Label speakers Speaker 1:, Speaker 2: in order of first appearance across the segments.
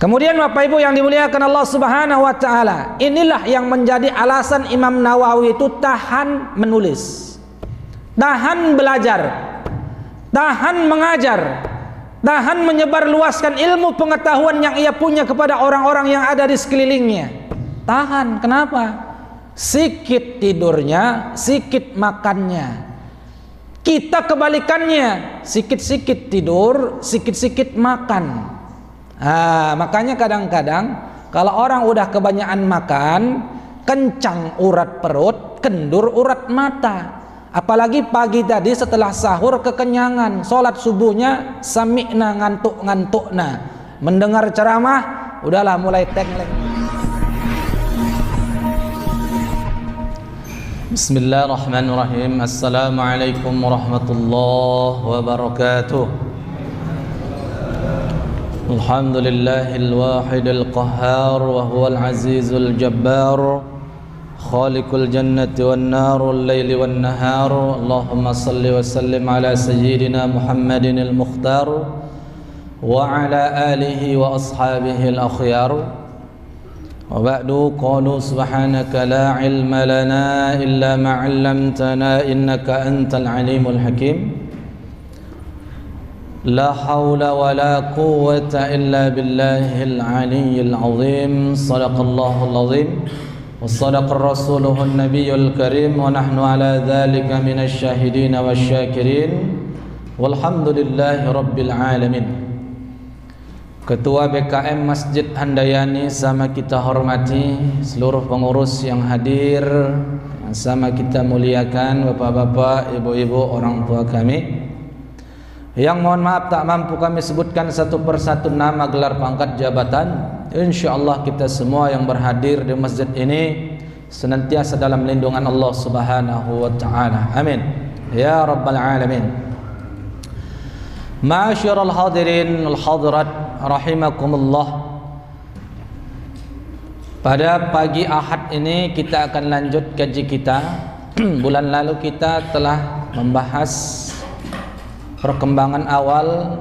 Speaker 1: Kemudian Bapak Ibu yang dimuliakan Allah Subhanahu wa taala, inilah yang menjadi alasan Imam Nawawi itu tahan menulis, tahan belajar, tahan mengajar, tahan menyebarluaskan ilmu pengetahuan yang ia punya kepada orang-orang yang ada di sekelilingnya. Tahan, kenapa? Sikit tidurnya, sikit makannya. Kita kebalikannya, sikit-sikit tidur, sikit-sikit makan. Makanya kadang-kadang kalau orang udah kebanyakan makan, kencang urat perut, kendur urat mata. Apalagi pagi tadi setelah sahur kekenyangan, sholat subuhnya sami'na ngantuk-ngantukna, mendengar ceramah udahlah mulai tengleng.
Speaker 2: Bismillahirrahmanirrahim. Assalamualaikum warahmatullahi wabarakatuh. Alhamdulillahil wahidil qahhar wa huwal azizul jabbar, khaliqul jannati wan narul laili wan nahar. Allahumma salli wa sallim ala sayyidina Muhammadinil mukhtar wa ala alihi wa ashabihi al akhyar. Wa ba'du, qalu subhanaka la ilma lana illa ma 'allamtana innaka antal alimul hakim. La haula wa la quwwata illa billahil aliyyil azim. Shadaqallahul azim wa sadaqar rasuluhun nabiyyul karim wa nahnu ala dzalika minasy syahidin wasyakirin walhamdulillahi rabbil alamin. Ketua BKM Masjid Handayani sama kita hormati, seluruh pengurus yang hadir sama kita muliakan, bapak-bapak, ibu-ibu, orang tua kami yang mohon maaf tak mampu kami sebutkan satu persatu nama, gelar, pangkat, jabatan. InsyaAllah kita semua yang berhadir di masjid ini senantiasa dalam lindungan Allah Subhanahu wa ta'ala. Amin ya rabbal alamin. Ma'asyiral hadirin wal hadirat rahimakumullah. Pada pagi Ahad ini kita akan lanjut kaji kita. Bulan lalu kita telah membahas perkembangan awal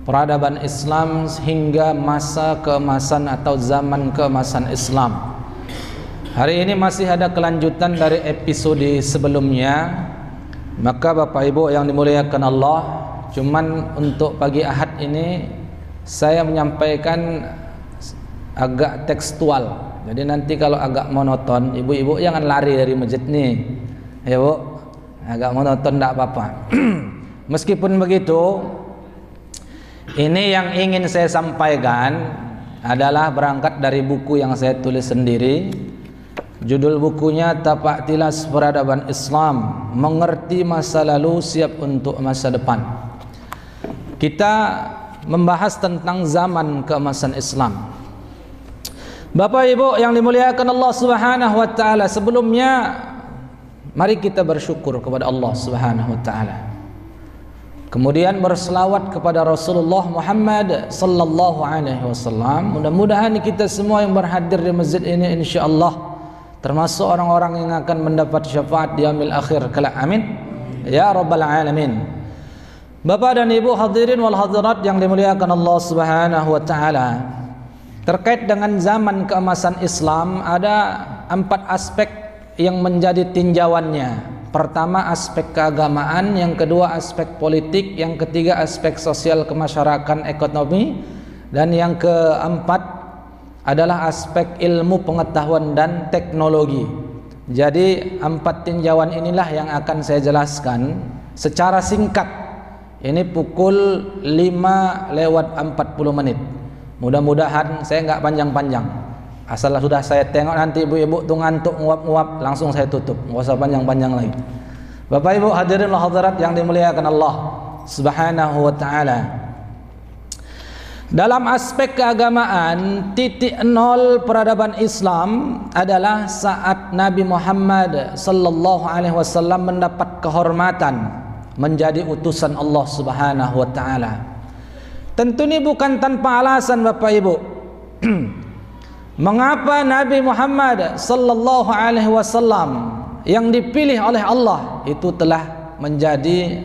Speaker 2: peradaban Islam hingga masa keemasan atau zaman keemasan Islam. Hari ini masih ada kelanjutan dari episode sebelumnya. Maka Bapak Ibu yang dimuliakan Allah, cuman untuk pagi Ahad ini saya menyampaikan agak tekstual. Jadi nanti kalau agak monoton, ibu-ibu jangan lari dari masjid nih. Ya Bu, agak monoton tidak apa-apa. Meskipun begitu, ini yang ingin saya sampaikan adalah berangkat dari buku yang saya tulis sendiri. Judul bukunya Tapak Tilas Peradaban Islam, Mengerti Masa Lalu, Siap untuk Masa Depan. Kita membahas tentang zaman keemasan Islam. Bapak Ibu yang dimuliakan Allah Subhanahu wa taala, sebelumnya mari kita bersyukur kepada Allah Subhanahu wa taala. Kemudian berselawat kepada Rasulullah Muhammad sallallahu alaihi wasallam. Mudah-mudahan kita semua yang berhadir di masjid ini insyaallah termasuk orang-orang yang akan mendapat syafaat di yaumil akhir kelak. Amin ya rabbal alamin. Bapak dan Ibu hadirin wal hadirat yang dimuliakan Allah Subhanahu wa taala, terkait dengan zaman keemasan Islam ada 4 aspek yang menjadi tinjauannya. Pertama aspek keagamaan, yang kedua aspek politik, yang ketiga aspek sosial kemasyarakatan ekonomi, dan yang keempat adalah aspek ilmu pengetahuan dan teknologi. Jadi 4 tinjauan inilah yang akan saya jelaskan secara singkat. Ini pukul 5:40. Mudah-mudahan saya nggak panjang-panjang. Asal sudah saya tengok nanti ibu-ibu tuh ngantuk nguap-nguap, langsung saya tutup, nggak usah panjang-panjang lagi. Bapak Ibu hadirin wa hadirat yang dimuliakan Allah Subhanahu wa taala. Dalam aspek keagamaan, titik nol peradaban Islam adalah saat Nabi Muhammad sallallahu alaihi wasallam mendapat kehormatan menjadi utusan Allah Subhanahu wa taala. Tentu ini bukan tanpa alasan Bapak Ibu. Mengapa Nabi Muhammad sallallahu alaihi wasallam yang dipilih oleh Allah itu telah menjadi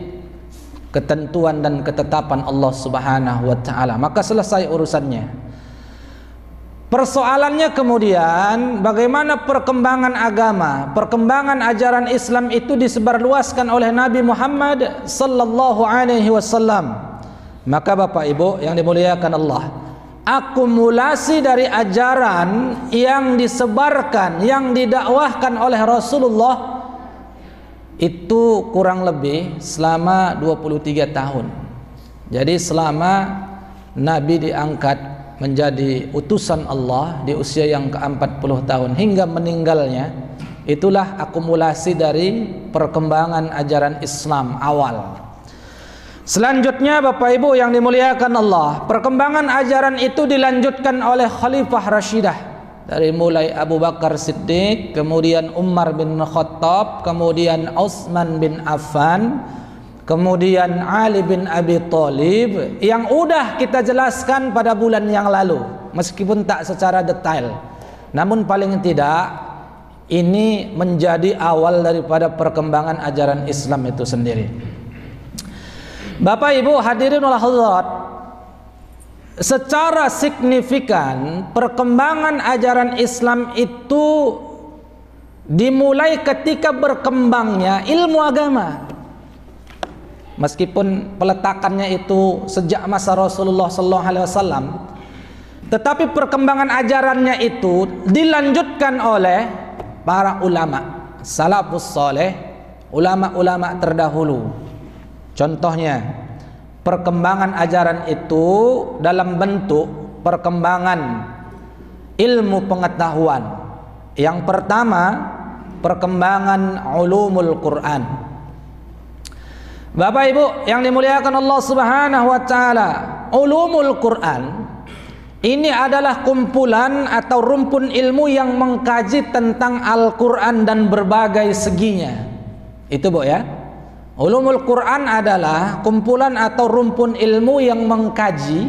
Speaker 2: ketentuan dan ketetapan Allah Subhanahu wa taala, maka selesai urusannya. Persoalannya kemudian bagaimana perkembangan agama, perkembangan ajaran Islam itu disebarluaskan oleh Nabi Muhammad sallallahu alaihi wasallam. Maka Bapak Ibu yang dimuliakan Allah, akumulasi dari ajaran yang disebarkan, yang didakwahkan oleh Rasulullah itu kurang lebih selama 23 tahun. Jadi selama Nabi diangkat menjadi utusan Allah di usia yang ke-40 tahun hingga meninggalnya, itulah akumulasi dari perkembangan ajaran Islam awal. Selanjutnya Bapak Ibu yang dimuliakan Allah, perkembangan ajaran itu dilanjutkan oleh Khalifah Rashidah, dari mulai Abu Bakar Siddiq, kemudian Umar bin Khattab, kemudian Utsman bin Affan, kemudian Ali bin Abi Thalib, yang udah kita jelaskan pada bulan yang lalu, meskipun tak secara detail, namun paling tidak ini menjadi awal daripada perkembangan ajaran Islam itu sendiri. Bapak Ibu hadirin wal hadirat, secara signifikan perkembangan ajaran Islam itu dimulai ketika berkembangnya ilmu agama. Meskipun peletakannya itu sejak masa Rasulullah SAW, tetapi perkembangan ajarannya itu dilanjutkan oleh para ulama salafus saleh, ulama-ulama terdahulu. Contohnya, perkembangan ajaran itu dalam bentuk perkembangan ilmu pengetahuan. Yang pertama, perkembangan ulumul Quran. Bapak Ibu yang dimuliakan Allah Subhanahu wa taala, ulumul Quran ini adalah kumpulan atau rumpun ilmu yang mengkaji tentang Al-Quran dan berbagai seginya. Itu Bu ya. Ulumul Quran adalah kumpulan atau rumpun ilmu yang mengkaji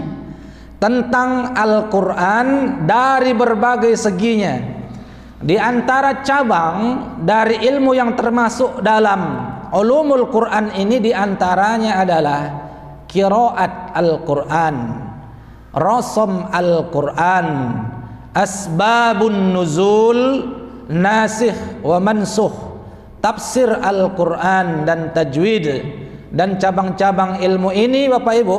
Speaker 2: tentang Al-Quran dari berbagai seginya. Di antara cabang dari ilmu yang termasuk dalam ulumul Quran ini diantaranya adalah qiraat Al-Quran, rasam Al-Quran, asbabun nuzul, nasikh wa mansukh, tafsir Al-Quran dan tajwid. Dan cabang-cabang ilmu ini Bapak Ibu,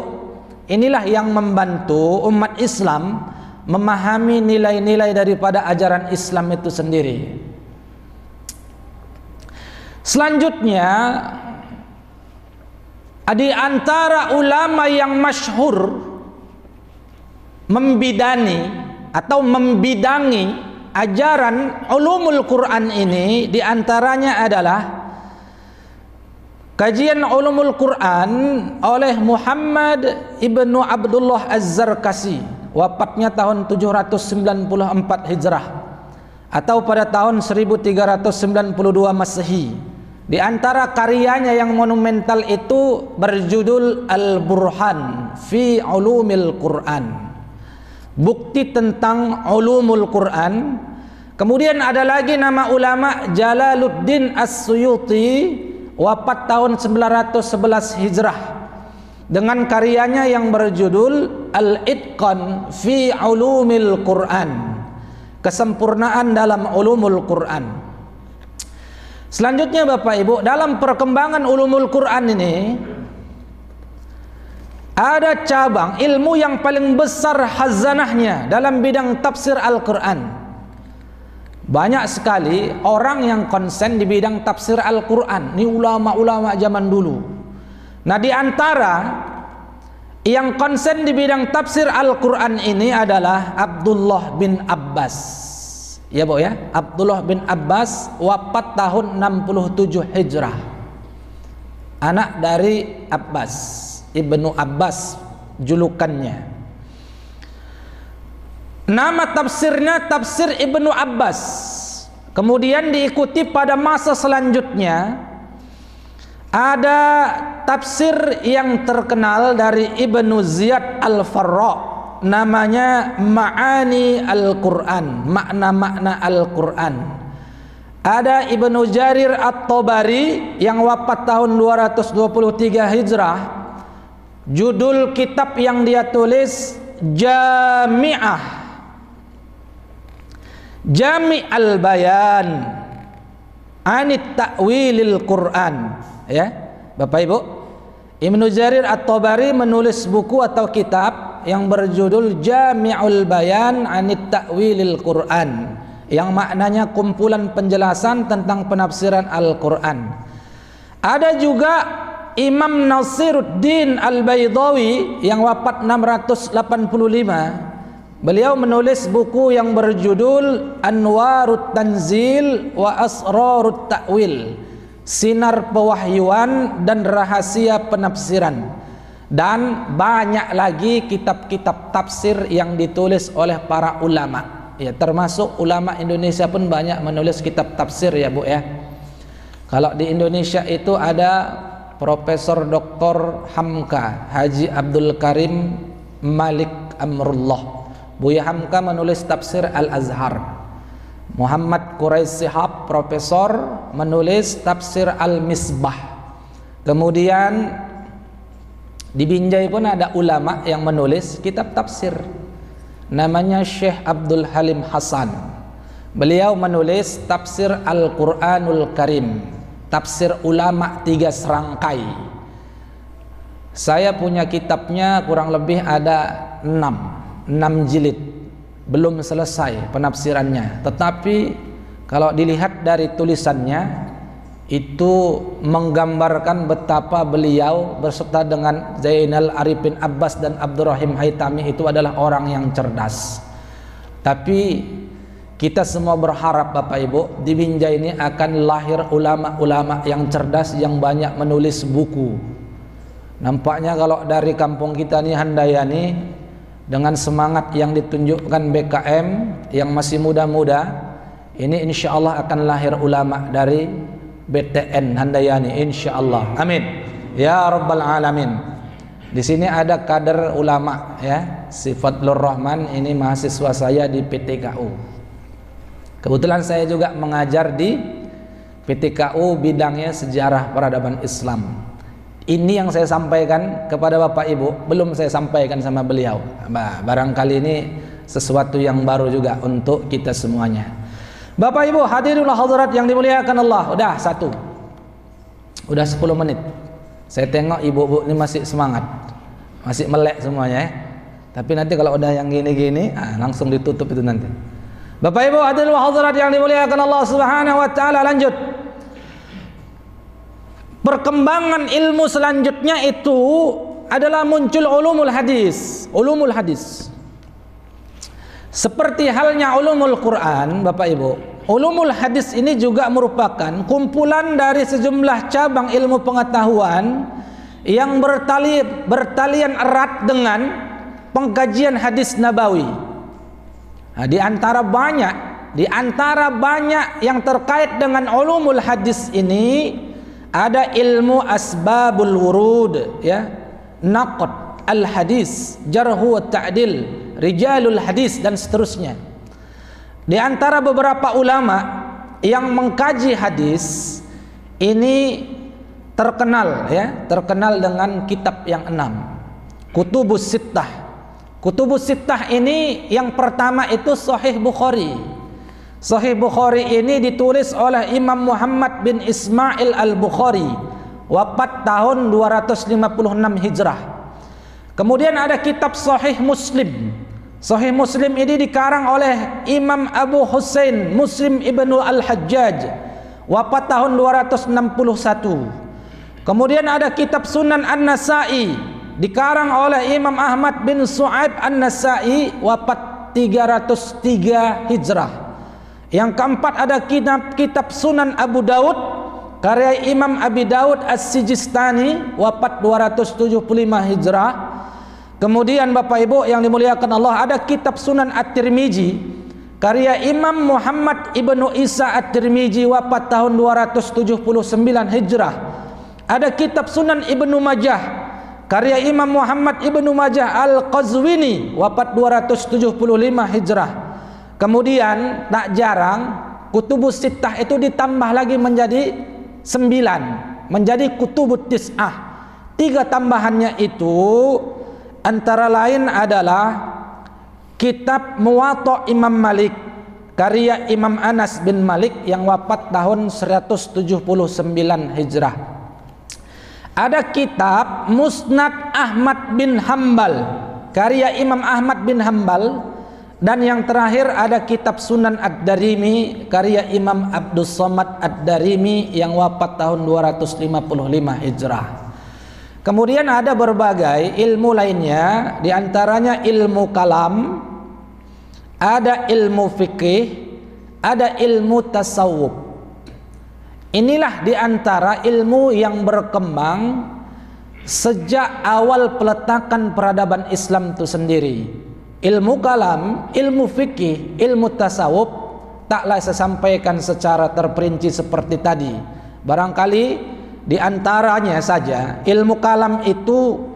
Speaker 2: inilah yang membantu umat Islam memahami nilai-nilai daripada ajaran Islam itu sendiri. Selanjutnya, di antara ulama yang masyhur membidani atau membidangi ajaran ulumul Quran ini, di antaranya adalah kajian ulumul Quran oleh Muhammad ibnu Abdullah Az-Zarkasi, wafatnya tahun 794 Hijrah atau pada tahun 1392 Masehi. Di antara karyanya yang monumental itu berjudul Al-Burhan fi Ulumil Quran, bukti tentang ulumul Quran. Kemudian ada lagi nama ulama Jalaluddin As-Suyuti, wafat tahun 911 Hijrah, dengan karyanya yang berjudul Al-Itqan fi Ulumil Quran, kesempurnaan dalam ulumul Quran. Selanjutnya Bapak Ibu, dalam perkembangan ulumul Quran ini ada cabang ilmu yang paling besar khazanahnya dalam bidang tafsir Al-Quran. Banyak sekali orang yang konsen di bidang tafsir Al-Quran. Ini ulama-ulama zaman dulu. Nah, di antara yang konsen di bidang tafsir Al-Quran ini adalah Abdullah bin Abbas. Ya Bu ya, Abdullah bin Abbas wafat tahun 67 Hijrah. Anak dari Abbas, Ibnu Abbas julukannya. Nama tafsirnya tafsir Ibnu Abbas. Kemudian diikuti pada masa selanjutnya ada tafsir yang terkenal dari Ibnu Ziyad Al-Farra, namanya Ma'ani Al-Quran, makna-makna Al-Quran. Ada Ibnu Jarir At-Tabari yang wafat tahun 223 Hijrah,
Speaker 1: Judul kitab yang dia tulis Jami'al Bayan Anit Ta'wilil Quran. Ya, Bapak Ibu, Ibnu Jarir At-Tabari menulis buku atau kitab yang berjudul Jami'ul Bayan Anit Ta'wilil Quran, yang maknanya kumpulan penjelasan tentang penafsiran Al-Quran. Ada juga Imam Nasiruddin Al-Baydawi yang wafat 685. Beliau menulis buku yang berjudul Anwarut Tanzil wa Asrarut Ta'wil, sinar pewahyuan dan rahasia penafsiran. Dan banyak lagi kitab-kitab tafsir yang ditulis oleh para ulama. Ya, termasuk ulama Indonesia pun banyak menulis kitab tafsir ya Bu ya. Kalau di Indonesia itu ada Profesor Dr. Hamka Haji Abdul Karim Malik Amrullah. Buya Hamka menulis tafsir Al-Azhar. Muhammad Quraisy Shihab profesor menulis tafsir Al-Misbah. Kemudian di Binjai pun ada ulama yang menulis kitab tafsir. Namanya Syekh Abdul Halim Hasan. Beliau menulis tafsir Al-Quranul Karim, tafsir ulama 3 serangkai. Saya punya kitabnya kurang lebih ada 6 jilid, belum selesai penafsirannya. Tetapi kalau dilihat dari tulisannya, itu menggambarkan betapa beliau berserta dengan Zainal Arifin Abbas dan Abdurrahim Haitami itu adalah orang yang cerdas. Tapi kita semua berharap Bapak Ibu, di Binjai ini akan lahir ulama-ulama yang cerdas, yang banyak menulis buku. Nampaknya kalau dari kampung kita nih Handayani, dengan semangat yang ditunjukkan BKM yang masih muda-muda, ini insya Allah akan lahir ulama dari BTN Handayani, insya Allah. Amin ya Rabbal Alamin. Di sini ada kader ulama ya, si Fadlur Rahman, ini mahasiswa saya di PTKU. Kebetulan saya juga mengajar di PTKU, bidangnya sejarah peradaban Islam. Ini yang saya sampaikan kepada Bapak Ibu, belum saya sampaikan sama beliau. Barangkali ini sesuatu yang baru juga untuk kita semuanya. Bapak Ibu hadirin hadirat yang dimuliakan Allah. Udah 10 menit. Saya tengok ibu-ibu ini masih semangat, masih melek semuanya ya. Tapi nanti kalau udah yang gini-gini, langsung ditutup itu nanti. Bapak Ibu hadirin hadirat yang dimuliakan Allah Subhanahu wa taala, lanjut. Perkembangan ilmu selanjutnya itu adalah muncul ulumul hadis. Ulumul hadis, seperti halnya ulumul Quran, Bapak Ibu, ulumul hadis ini juga merupakan kumpulan dari sejumlah cabang ilmu pengetahuan yang bertalian erat dengan pengkajian hadis nabawi. Nah, di antara banyak yang terkait dengan ulumul hadis ini ada ilmu asbabul wurud ya, naqd al hadis, jarhu wa ta'dil, rijalul hadis, dan seterusnya. Di antara beberapa ulama yang mengkaji hadis ini terkenal dengan kitab yang 6, Kutubus Sittah. Kutubus Sittah ini yang pertama itu Sahih Bukhari. Sahih Bukhari ini ditulis oleh Imam Muhammad bin Ismail Al-Bukhari, wafat tahun 256 Hijrah. Kemudian ada kitab Sahih Muslim. Sahih Muslim ini dikarang oleh Imam Abu Hussein Muslim ibnu Al-Hajjaj, wafat tahun 261. Kemudian ada kitab Sunan An-Nasai, dikarang oleh Imam Ahmad bin Su'aib An-Nasai, wafat 303 Hijrah. Yang keempat ada kitab Sunan Abu Daud, karya Imam Abi Daud As-Sijistani, wafat 275 Hijrah. Kemudian Bapak Ibu yang dimuliakan Allah, ada kitab Sunan At-Tirmizi, karya Imam Muhammad ibnu Isa At-Tirmizi, wafat tahun 279 Hijrah. Ada kitab Sunan Ibnu Majah, karya Imam Muhammad ibnu Majah Al-Qazwini, wafat 275 Hijrah. Kemudian tak jarang Kutubus Sittah itu ditambah lagi menjadi 9, menjadi Kutubut Tis'ah. 3 tambahannya itu antara lain adalah kitab Muwatta Imam Malik karya Imam Anas bin Malik yang wafat tahun 179 Hijrah. Ada kitab Musnad Ahmad bin Hambal karya Imam Ahmad bin Hambal, dan yang terakhir ada kitab Sunan Ad-Darimi karya Imam Abdus Somad Ad-Darimi yang wafat tahun 255 Hijrah. Kemudian ada berbagai ilmu lainnya, diantaranya ilmu kalam, ada ilmu fikih, ada ilmu tasawuf. Inilah diantara ilmu yang berkembang sejak awal peletakan peradaban Islam itu sendiri. Ilmu kalam, ilmu fikih, ilmu tasawuf taklah saya sampaikan secara terperinci seperti tadi. Barangkali diantaranya saja ilmu kalam itu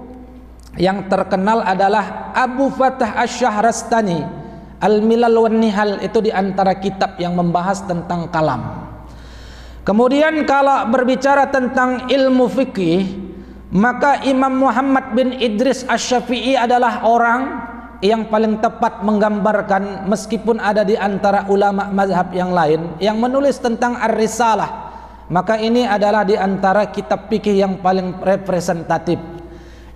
Speaker 1: yang terkenal adalah Abu Fatah Asy-Syahrastani, Al-Milal wan Nihal, itu diantara kitab yang membahas tentang kalam. Kemudian kalau berbicara tentang ilmu fikih, maka Imam Muhammad bin Idris Asy-Syafi'i adalah orang yang paling tepat menggambarkan, meskipun ada di antara ulama mazhab yang lain yang menulis tentang Ar-Risalah, maka ini adalah di antara kitab fikih yang paling representatif.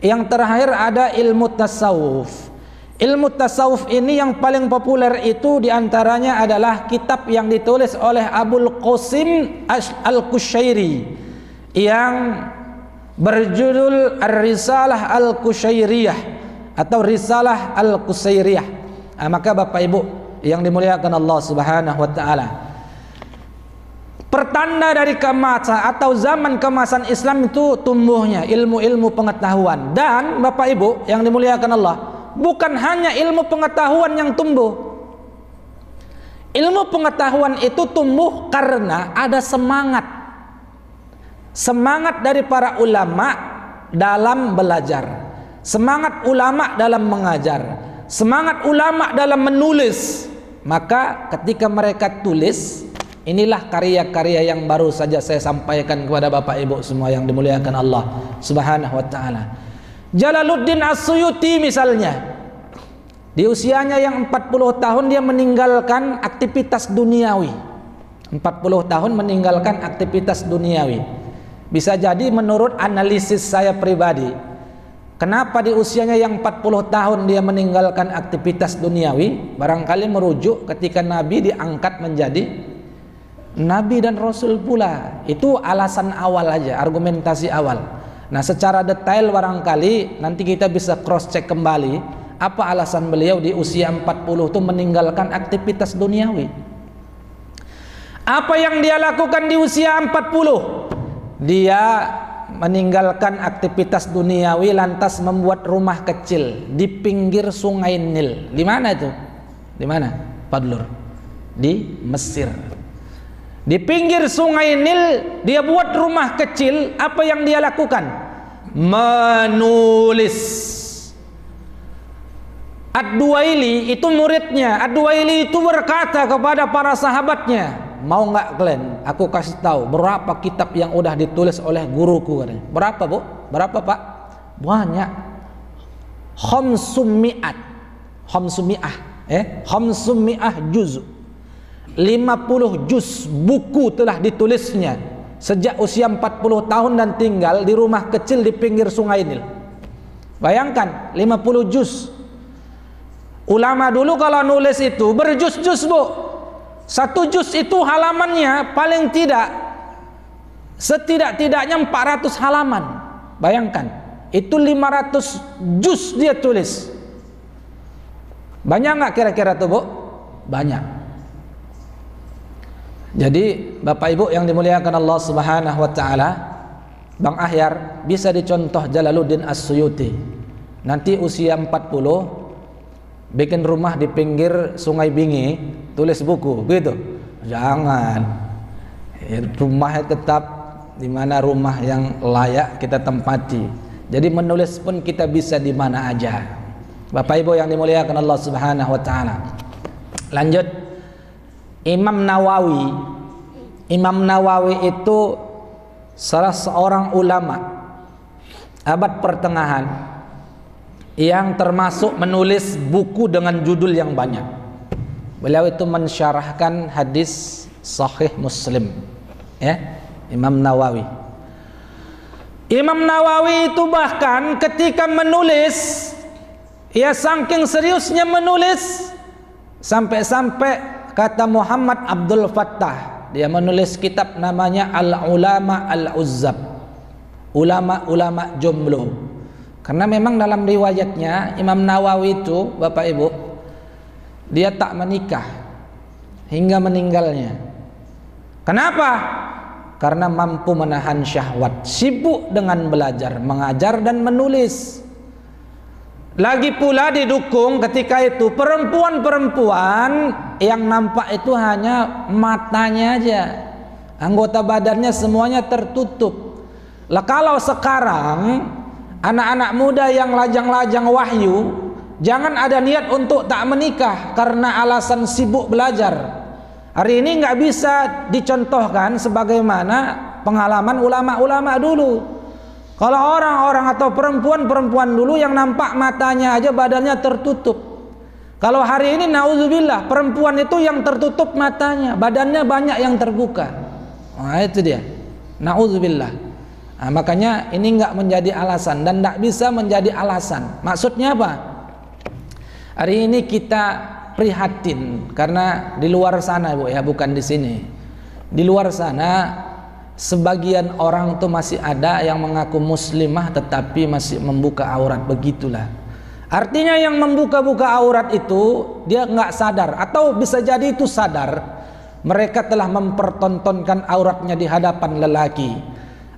Speaker 1: Yang terakhir ada ilmu tasawuf. Ilmu tasawuf ini yang paling populer itu diantaranya adalah kitab yang ditulis oleh Abul Qasim Al-Kusyairi yang berjudul Ar-Risalah Al-Kusyairiyah atau Risalah Al-Kusyairiyah. Maka Bapak Ibu yang dimuliakan Allah Subhanahu wa taala, pertanda dari kemasa atau zaman kemasan Islam itu tumbuhnya ilmu-ilmu pengetahuan. Dan Bapak Ibu yang dimuliakan Allah, bukan hanya ilmu pengetahuan yang tumbuh. Ilmu pengetahuan itu tumbuh karena ada semangat dari para ulama dalam belajar, semangat ulama dalam mengajar, semangat ulama dalam menulis. Maka ketika mereka tulis, inilah karya-karya yang baru saja saya sampaikan kepada Bapak Ibu semua yang dimuliakan Allah Subhanahu wa taala. Jalaluddin As-Suyuti misalnya, di usianya yang 40 tahun dia meninggalkan aktivitas duniawi. 40 tahun meninggalkan aktivitas duniawi. Bisa jadi menurut analisis saya pribadi, kenapa di usianya yang 40 tahun dia meninggalkan aktivitas duniawi? Barangkali merujuk ketika Nabi diangkat menjadi Nabi dan Rasul pula. Itu alasan awal aja, argumentasi awal. Nah, secara detail barangkali nanti kita bisa cross check kembali apa alasan beliau di usia 40 itu meninggalkan aktivitas duniawi. Apa yang dia lakukan di usia 40? Dia meninggalkan aktivitas duniawi lantas membuat rumah kecil di pinggir Sungai Nil. Di mana itu? Di mana, Pak Dulur? Di Mesir. Di pinggir Sungai Nil dia buat rumah kecil. Apa yang dia lakukan? Menulis. Ad-Duwaili itu muridnya. Ad-Duwaili itu berkata kepada para sahabatnya, mau nggak kalian aku kasih tahu berapa kitab yang udah ditulis oleh guruku? Berapa, Bu? Berapa, Pak? Banyak. Khamsumi'ah juz. 50 juz buku telah ditulisnya sejak usia 40 tahun dan tinggal di rumah kecil di pinggir Sungai Nil. Bayangkan 50 juz. Ulama dulu kalau nulis itu berjuz-juz, Bu. Satu juz itu halamannya paling tidak setidak-tidaknya 400 halaman. Bayangkan, itu 500 juz dia tulis. Banyak nggak kira-kira tuh, Bu? Banyak. Jadi Bapak Ibu yang dimuliakan Allah Subhanahu wa taala, Bang Ahyar bisa dicontoh Jalaluddin As-Suyuti. Nanti usia 40 bikin rumah di pinggir Sungai Bingi, tulis buku, gitu. Jangan. Rumahnya tetap di mana rumah yang layak kita tempati. Jadi menulis pun kita bisa di mana aja. Bapak Ibu yang dimuliakan Allah Subhanahu wa taala. Lanjut. Imam Nawawi itu salah seorang ulama abad pertengahan yang termasuk menulis buku dengan judul yang banyak. Beliau itu mensyarahkan hadis Sahih Muslim, ya, Imam Nawawi. Imam Nawawi itu bahkan ketika menulis, ia saking seriusnya menulis, sampai-sampai kata Muhammad Abdul Fattah, dia menulis kitab namanya Al-Ulama Al-Uzzab, ulama-ulama jomblo. Karena memang dalam riwayatnya Imam Nawawi itu, Bapak Ibu, dia tak menikah hingga meninggalnya. Kenapa? Karena mampu menahan syahwat, sibuk dengan belajar, mengajar dan menulis. Lagi pula didukung ketika itu perempuan-perempuan yang nampak itu hanya matanya aja, anggota badannya semuanya tertutup. Lah kalau sekarang anak-anak muda yang lajang-lajang wahyu, jangan ada niat untuk tak menikah karena alasan sibuk belajar. Hari ini nggak bisa dicontohkan sebagaimana pengalaman ulama-ulama dulu. Kalau orang-orang atau perempuan-perempuan dulu yang nampak matanya aja, badannya tertutup. Kalau hari ini naudzubillah, perempuan itu yang tertutup matanya, badannya banyak yang terbuka. Nah itu dia, naudzubillah. Nah, makanya ini nggak menjadi alasan dan nggak bisa menjadi alasan. Maksudnya apa? Hari ini kita prihatin karena di luar sana, Bu, ya, bukan di sini. Di luar sana sebagian orang tuh masih ada yang mengaku muslimah tetapi masih membuka aurat, begitulah. Artinya yang membuka-buka aurat itu dia nggak sadar, atau bisa jadi itu sadar, mereka telah mempertontonkan auratnya di hadapan lelaki.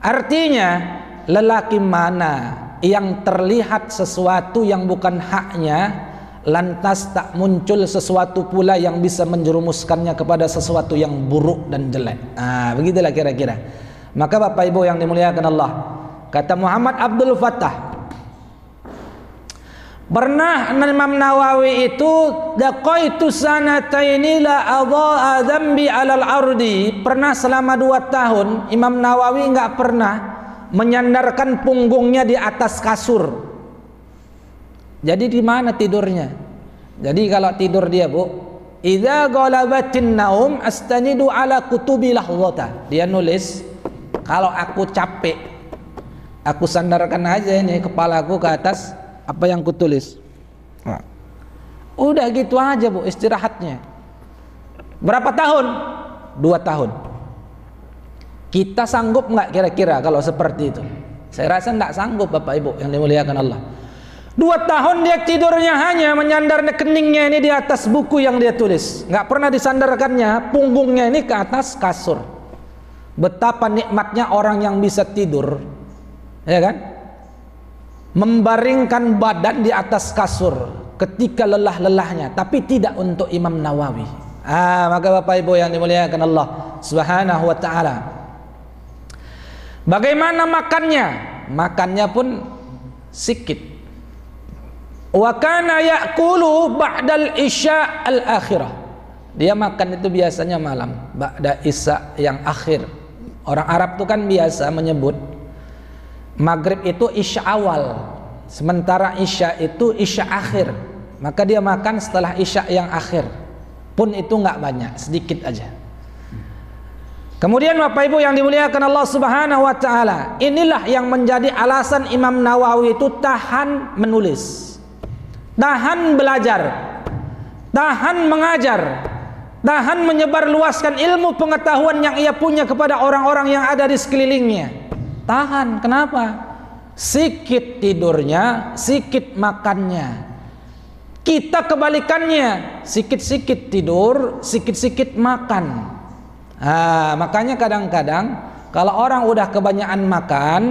Speaker 1: Artinya lelaki mana yang terlihat sesuatu yang bukan haknya, lantas tak muncul sesuatu pula yang bisa menjerumuskannya kepada sesuatu yang buruk dan jelek. Nah, begitulah kira-kira. Maka Bapak Ibu yang dimuliakan Allah, kata Muhammad Abdul Fattah, pernah Imam Nawawi itu daqaitu sanataini la adha'a dhanbi 'alal ardi, pernah selama 2 tahun Imam Nawawi enggak pernah menyandarkan punggungnya di atas kasur. Jadi di mana tidurnya? Jadi kalau tidur dia, Bu, idza ghalabatin naum astanidu ala kutubi lahzata. Dia nulis, kalau aku capek, aku sandarkan aja ini kepalaku ke atas apa yang kutulis. Nah, udah gitu aja, Bu, istirahatnya. Berapa tahun? 2 tahun. Kita sanggup nggak kira-kira kalau seperti itu? Saya rasa nggak sanggup, Bapak Ibu yang dimuliakan Allah. 2 tahun dia tidurnya hanya menyandar keningnya ini di atas buku yang dia tulis, nggak pernah disandarkannya punggungnya ini ke atas kasur. Betapa nikmatnya orang yang bisa tidur, ya kan, membaringkan badan di atas kasur ketika lelah-lelahnya. Tapi tidak untuk Imam Nawawi. Maka Bapak Ibu yang dimuliakan Allah Subhanahu wa ta'ala, bagaimana makannya? Makannya pun sikit. Wa kana ya'kulu ba'dal isya al-akhirah. Dia makan itu biasanya malam, ba'da isya yang akhir. Orang Arab itu kan biasa menyebut maghrib itu isya awal, sementara isya itu isya akhir. Maka dia makan setelah isya yang akhir. Pun itu nggak banyak, sedikit aja. Kemudian Bapak Ibu yang dimuliakan Allah Subhanahu wa ta'ala, inilah yang menjadi alasan Imam Nawawi itu tahan menulis, tahan belajar, tahan mengajar, tahan menyebarluaskan ilmu pengetahuan yang ia punya kepada orang-orang yang ada di sekelilingnya. Tahan, kenapa? Sikit tidurnya, sikit makannya. Kita kebalikannya, sikit-sikit tidur, sikit-sikit makan. Makanya kadang-kadang kalau orang udah kebanyakan makan,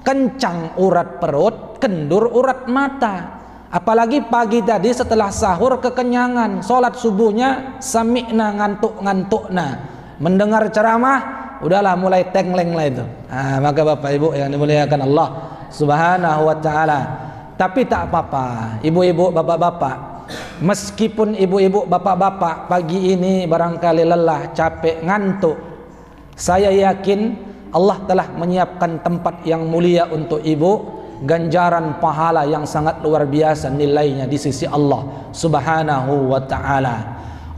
Speaker 1: kencang urat perut, kendur urat mata. Apalagi pagi tadi setelah sahur kekenyangan, sholat subuhnya sami'na ngantuk-ngantukna, mendengar ceramah udahlah mulai tengleng lah itu. Maka Bapak Ibu yang dimuliakan Allah Subhanahu wa ta'ala, tapi tak apa-apa ibu-ibu bapak-bapak, meskipun ibu-ibu bapak-bapak pagi ini barangkali lelah, capek, ngantuk, saya yakin Allah telah menyiapkan tempat yang mulia untuk ibu, ganjaran pahala yang sangat luar biasa nilainya di sisi Allah Subhanahu wa taala.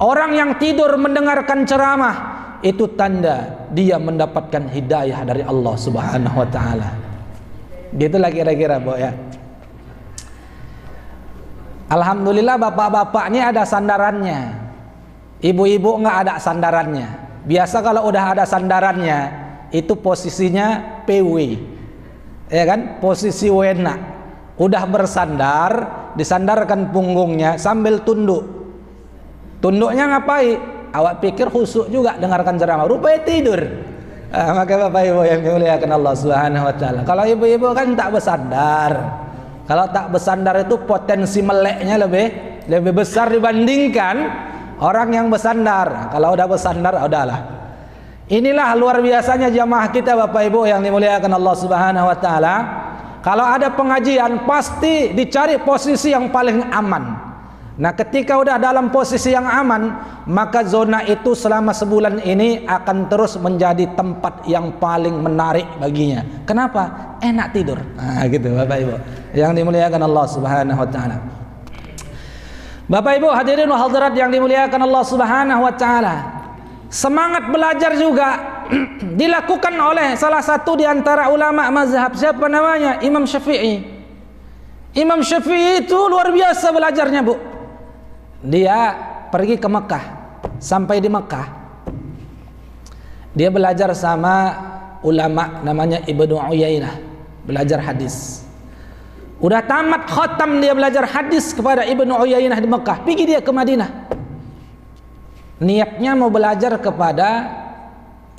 Speaker 1: Orang yang tidur mendengarkan ceramah itu tanda dia mendapatkan hidayah dari Allah Subhanahu wa taala. Gitulah kira-kira, Bu ya. Alhamdulillah bapak-bapak ini ada sandarannya. Ibu-ibu enggak ada sandarannya. Biasa kalau udah ada sandarannya itu posisinya PW. Ya kan? Posisi wena. Udah bersandar, disandarkan punggungnya sambil tunduk. Tunduknya ngapain? Awak pikir khusyuk juga dengarkan ceramah, rupanya tidur. Maka Bapak Ibu yang dimuliakan Allah Subhanahu wa taala. Kalau ibu-ibu kan tak bersandar. Kalau tak bersandar itu potensi meleknya lebih besar dibandingkan orang yang bersandar. Kalau udah bersandar, udahlah. Inilah luar biasanya jamaah kita Bapak Ibu yang dimuliakan Allah Subhanahu wa taala. Kalau ada pengajian pasti dicari posisi yang paling aman. Nah, ketika udah dalam posisi yang aman, maka zona itu selama sebulan ini akan terus menjadi tempat yang paling menarik baginya. Kenapa? Enak tidur. Nah, gitu Bapak Ibu yang dimuliakan Allah Subhanahu wa taala. Bapak Ibu hadirin wa hadirat yang dimuliakan Allah Subhanahu wa taala. Semangat belajar juga dilakukan oleh salah satu di antara ulama mazhab. Siapa namanya? Imam Syafi'i. Imam Syafi'i itu luar biasa belajarnya, Bu. Dia pergi ke Mekah. Sampai di Mekah dia belajar sama ulama namanya Ibnu Uyainah, belajar hadis. Udah tamat khatam dia belajar hadis kepada Ibnu Uyainah di Mekah. Pergi dia ke Madinah. Niatnya mau belajar kepada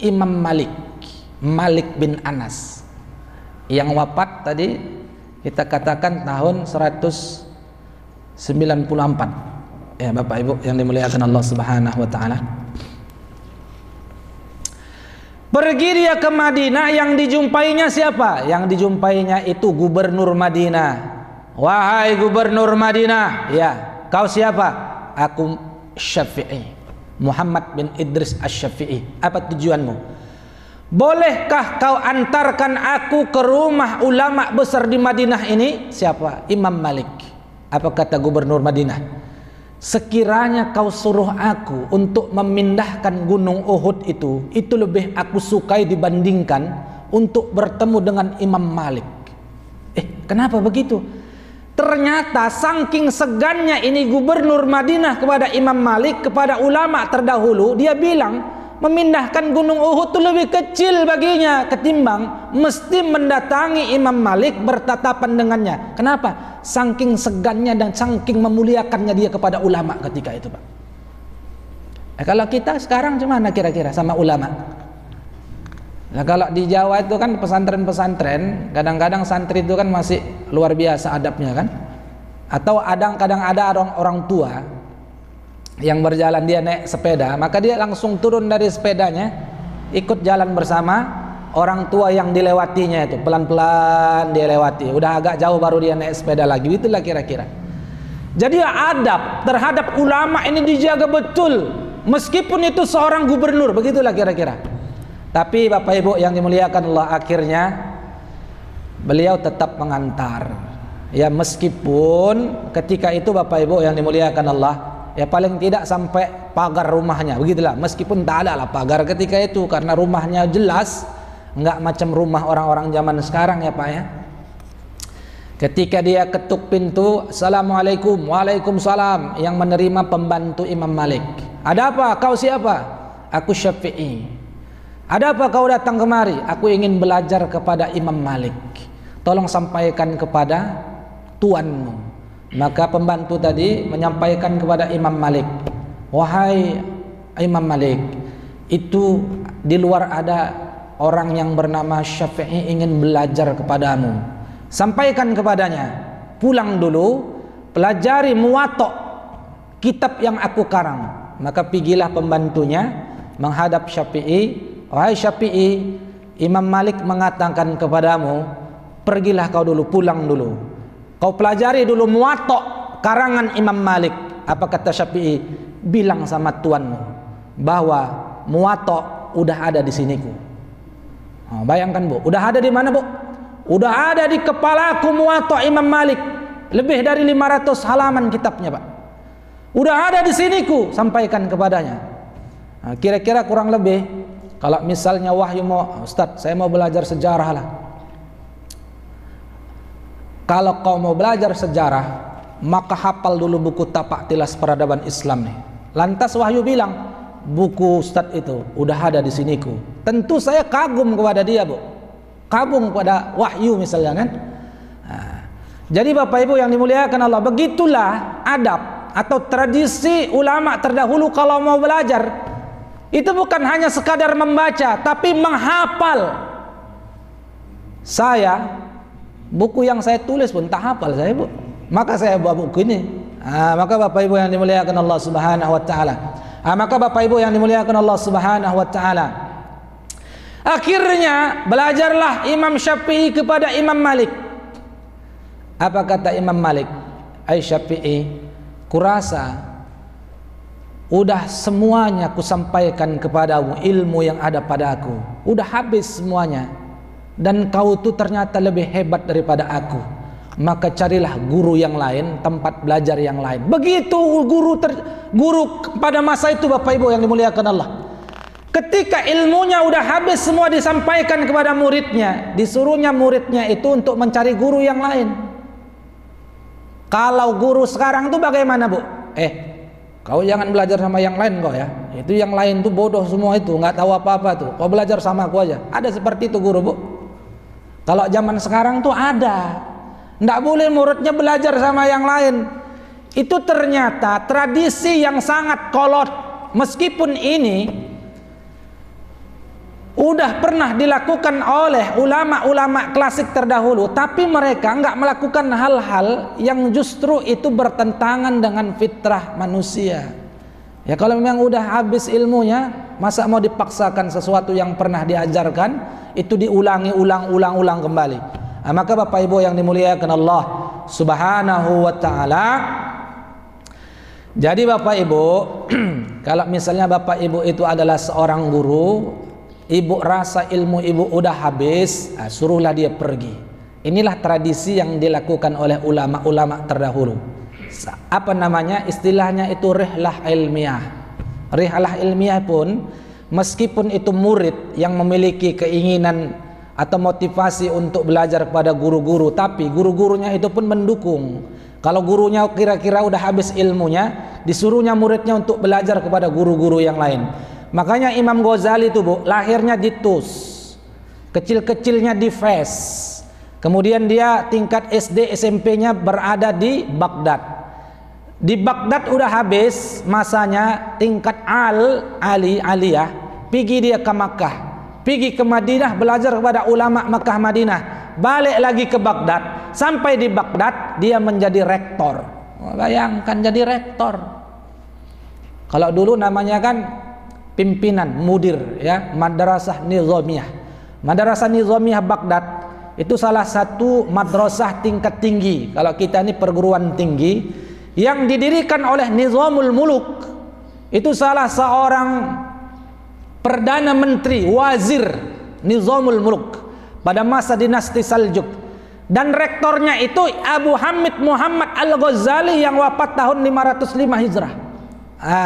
Speaker 1: Imam Malik bin Anas yang wafat tadi kita katakan tahun 194. Ya Bapak Ibu yang dimuliakan Allah Subhanahu wa taala. Pergi dia ke Madinah, yang dijumpainya siapa? Yang dijumpainya itu gubernur Madinah. Wahai gubernur Madinah, ya, kau siapa? Aku Syafi'i, Muhammad bin Idris Asy-Syafi'i. Apa tujuanmu? Bolehkah kau antarkan aku ke rumah ulama besar di Madinah ini? Siapa? Imam Malik. Apa kata gubernur Madinah? Sekiranya kau suruh aku untuk memindahkan gunung Uhud itu lebih aku sukai dibandingkan untuk bertemu dengan Imam Malik. Kenapa begitu? Ternyata saking segannya ini gubernur Madinah kepada Imam Malik, kepada ulama terdahulu, dia bilang memindahkan gunung Uhud itu lebih kecil baginya ketimbang mesti mendatangi Imam Malik bertatapan dengannya. Kenapa? Saking segannya dan saking memuliakannya dia kepada ulama ketika itu, Pak. Kalau kita sekarang gimana kira-kira sama ulama? Nah, kalau di Jawa itu kan pesantren-pesantren, kadang-kadang santri itu kan masih luar biasa adabnya kan? Atau kadang ada orang tua yang berjalan, dia naik sepeda, maka dia langsung turun dari sepedanya, ikut jalan bersama orang tua yang dilewatinya itu, pelan-pelan dia lewati, udah agak jauh baru dia naik sepeda lagi. Itulah kira-kira. Jadi adab terhadap ulama ini dijaga betul, meskipun itu seorang gubernur, begitulah kira-kira. Tapi Bapak Ibu yang dimuliakan Allah, akhirnya beliau tetap mengantar. Ya, meskipun ketika itu Bapak Ibu yang dimuliakan Allah, ya paling tidak sampai pagar rumahnya, begitulah. Meskipun tak ada lah pagar ketika itu, karena rumahnya jelas nggak macam rumah orang-orang zaman sekarang ya Pak ya. Ketika dia ketuk pintu, Assalamualaikum, Waalaikumsalam, yang menerima pembantu Imam Malik. Ada apa? Kau siapa? Aku Syafi'i. Ada apa kau datang kemari? Aku ingin belajar kepada Imam Malik. Tolong sampaikan kepada tuanmu. Maka pembantu tadi menyampaikan kepada Imam Malik, wahai Imam Malik, itu di luar ada orang yang bernama Syafi'i ingin belajar kepadamu. Sampaikan kepadanya, pulang dulu, pelajari Muwatta', kitab yang aku karang. Maka pergilah pembantunya menghadap Syafi'i, wahai Syafi'i, Imam Malik mengatakan kepadamu, pergilah kau dulu, pulang dulu. Kau pelajari dulu Muwatta' karangan Imam Malik. Apa kata Syafi'i? Bilang sama tuanmu bahwa Muwatta' udah ada di siniku. Bayangkan Bu, udah ada di mana Bu? Udah ada di kepalaku Muwatta Imam Malik, lebih dari 500 halaman kitabnya, Pak. Udah ada di sini ku sampaikan kepadanya. Nah, kira-kira kurang lebih kalau misalnya wahyu mau, Ustaz, saya mau belajar sejarah lah. Kalau kau mau belajar sejarah, maka hafal dulu buku Tapak Tilas Peradaban Islam nih. Lantas wahyu bilang, buku Ustaz itu udah ada di siniku. Tentu saya kagum kepada dia, Bu. Kagum kepada wahyu misalnya kan. Nah, jadi Bapak Ibu yang dimuliakan Allah, begitulah adab atau tradisi ulama terdahulu kalau mau belajar. Itu bukan hanya sekadar membaca, tapi menghafal. Saya, buku yang saya tulis pun tak hafal saya, Bu. Maka saya bawa buku ini. Maka Bapak Ibu yang dimuliakan Allah Subhanahu wa taala. Maka Bapak Ibu yang dimuliakan Allah Subhanahu wa taala. Akhirnya belajarlah Imam Syafi'i kepada Imam Malik. Apa kata Imam Malik? Ai Syafi'i, kurasa udah semuanya kusampaikan kepadamu ilmu yang ada padaku. Udah habis semuanya. Dan kau tuh ternyata lebih hebat daripada aku. Maka carilah guru yang lain, tempat belajar yang lain. Begitu guru pada masa itu Bapak Ibu yang dimuliakan Allah. Ketika ilmunya udah habis semua disampaikan kepada muridnya, disuruhnya muridnya itu untuk mencari guru yang lain. Kalau guru sekarang tuh bagaimana, Bu? Kau jangan belajar sama yang lain kau ya. Itu yang lain tuh bodoh semua itu, nggak tahu apa-apa tuh. Kau belajar sama aku aja. Ada seperti itu guru, Bu. Kalau zaman sekarang tuh ada. Nggak boleh muridnya belajar sama yang lain. Itu ternyata tradisi yang sangat kolot. Meskipun ini udah pernah dilakukan oleh ulama-ulama klasik terdahulu, tapi mereka nggak melakukan hal-hal yang justru itu bertentangan dengan fitrah manusia. Ya kalau memang udah habis ilmunya, masa mau dipaksakan sesuatu yang pernah diajarkan itu diulangi ulang kembali. Maka Bapak Ibu yang dimuliakan Allah Subhanahu wa taala, jadi Bapak Ibu kalau misalnya Bapak Ibu itu adalah seorang guru, ibu rasa ilmu ibu udah habis, suruhlah dia pergi. Inilah tradisi yang dilakukan oleh ulama-ulama terdahulu. Apa namanya? Istilahnya itu rihlah ilmiah. Rihlah ilmiah pun meskipun itu murid yang memiliki keinginan atau motivasi untuk belajar kepada guru-guru, tapi guru-gurunya itu pun mendukung. Kalau gurunya kira-kira udah habis ilmunya, disuruhnya muridnya untuk belajar kepada guru-guru yang lain. Makanya Imam Ghazali itu, Bu, lahirnya di Tus, kecil-kecilnya di Fes, kemudian dia tingkat SD SMP-nya berada di Baghdad. Di Baghdad udah habis masanya tingkat aliyah, pergi dia ke Makkah, pergi ke Madinah belajar kepada ulama Makkah Madinah, balik lagi ke Baghdad, sampai di Baghdad dia menjadi rektor. Bayangkan jadi rektor. Kalau dulu namanya kan pimpinan, mudir ya, Madrasah Nizamiyah. Madrasah Nizamiyah Baghdad itu salah satu madrasah tingkat tinggi. Kalau kita ini perguruan tinggi yang didirikan oleh Nizamul Muluk. Itu salah seorang perdana menteri, wazir Nizamul Muluk pada masa dinasti Saljuk. Dan rektornya itu Abu Hamid Muhammad Al-Ghazali yang wafat tahun 505 Hijrah.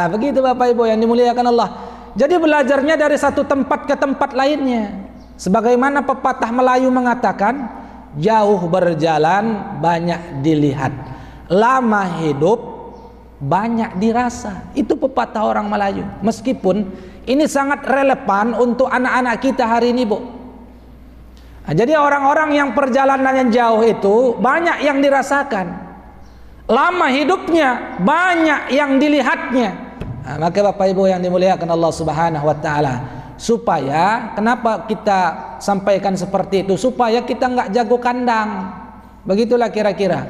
Speaker 1: Begitu Bapak Ibu yang dimuliakan Allah. Jadi belajarnya dari satu tempat ke tempat lainnya. Sebagaimana pepatah Melayu mengatakan, jauh berjalan banyak dilihat, lama hidup banyak dirasa. Itu pepatah orang Melayu. Meskipun ini sangat relevan untuk anak-anak kita hari ini, Bu. Jadi orang-orang yang perjalanannya jauh itu banyak yang dirasakan, lama hidupnya banyak yang dilihatnya. Maka Bapak Ibu yang dimuliakan Allah Subhanahu wa taala, supaya kenapa kita sampaikan seperti itu? Supaya kita nggak jago kandang. Begitulah kira-kira.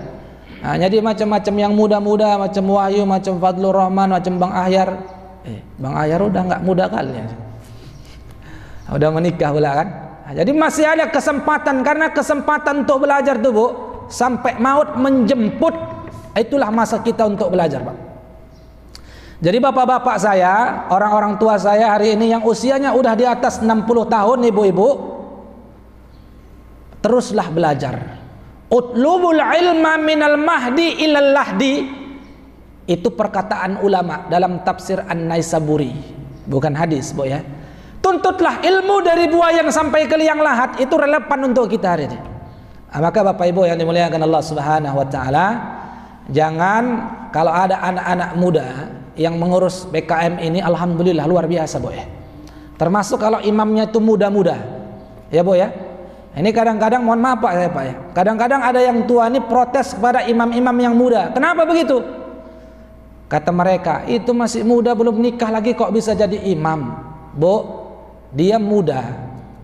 Speaker 1: Jadi macam-macam yang muda-muda, macam Wahyu, macam Fadlur Rahman, macam Bang Ahyar. Bang Ahyar udah nggak muda kali ya. Udah menikah pula kan. Jadi masih ada kesempatan, karena kesempatan untuk belajar tuh, Bu, sampai maut menjemput, itulah masa kita untuk belajar, Pak. Jadi bapak-bapak saya, orang-orang tua saya hari ini yang usianya udah di atas 60 tahun, ibu-ibu, teruslah belajar. Utlubul ilma minal mahdi ilal lahdi, itu perkataan ulama dalam tafsir An-Naisaburi, bukan hadis, Bu ya. Tuntutlah ilmu dari buayan sampai ke liang lahat, itu relevan untuk kita hari ini. Maka Bapak Ibu yang dimuliakan Allah Subhanahu wa taala, jangan kalau ada anak-anak muda yang mengurus BKM ini, alhamdulillah luar biasa, Bu ya. Termasuk kalau imamnya itu muda-muda. Ya, Bu ya. Ini kadang-kadang mohon maaf Pak ya. Kadang-kadang ada yang tua ini protes kepada imam-imam yang muda. Kenapa begitu? Kata mereka, itu masih muda belum nikah lagi kok bisa jadi imam. Bu, dia muda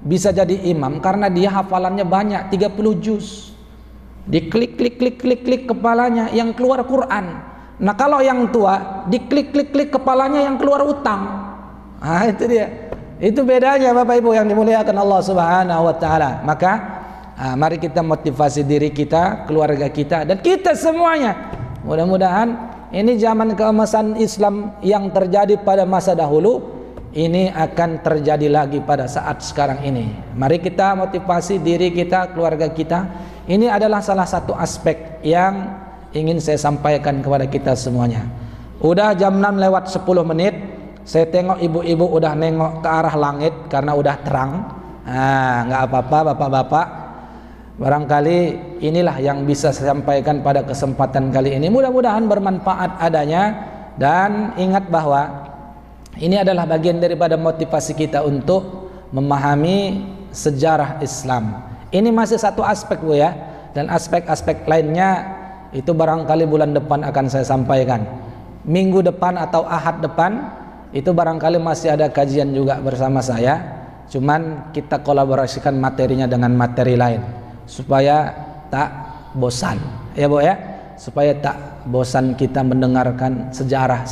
Speaker 1: bisa jadi imam karena dia hafalannya banyak, 30 juz. Diklik kepalanya yang keluar Quran. Nah, kalau yang tua diklik kepalanya yang keluar utang. Nah, itu dia. Itu bedanya Bapak Ibu yang dimuliakan Allah Subhanahu wa taala. Maka mari kita motivasi diri kita, keluarga kita, dan kita semuanya. Mudah-mudahan ini zaman keemasan Islam yang terjadi pada masa dahulu, ini akan terjadi lagi pada saat sekarang ini. Mari kita motivasi diri kita, keluarga kita. Ini adalah salah satu aspek yang ingin saya sampaikan kepada kita semuanya. Udah jam 6 lewat 10 menit. Saya tengok ibu-ibu udah nengok ke arah langit karena udah terang. Nggak apa-apa bapak-bapak. Barangkali inilah yang bisa saya sampaikan pada kesempatan kali ini. Mudah-mudahan bermanfaat adanya. Dan ingat bahwa ini adalah bagian daripada motivasi kita untuk memahami sejarah Islam. Ini masih satu aspek, Bu ya. Dan aspek-aspek lainnya itu barangkali bulan depan akan saya sampaikan. Minggu depan atau Ahad depan itu barangkali masih ada kajian juga bersama saya. Cuman kita kolaborasikan materinya dengan materi lain supaya tak bosan. Ya, Bu ya. Supaya tak bosan kita mendengarkan sejarah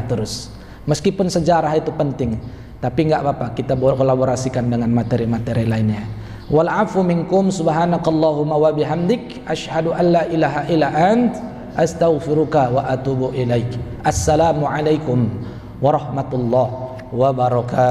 Speaker 1: terus. Meskipun sejarah itu penting, tapi enggak apa-apa, kita kolaborasikan dengan materi-materi lainnya. Wal afu minkum subhanakallahumma wa bihamdik asyhadu an la ilaha illa ant astaghfiruka wa atubu ilaik. Assalamualaikum warahmatullahi wabarakatuh.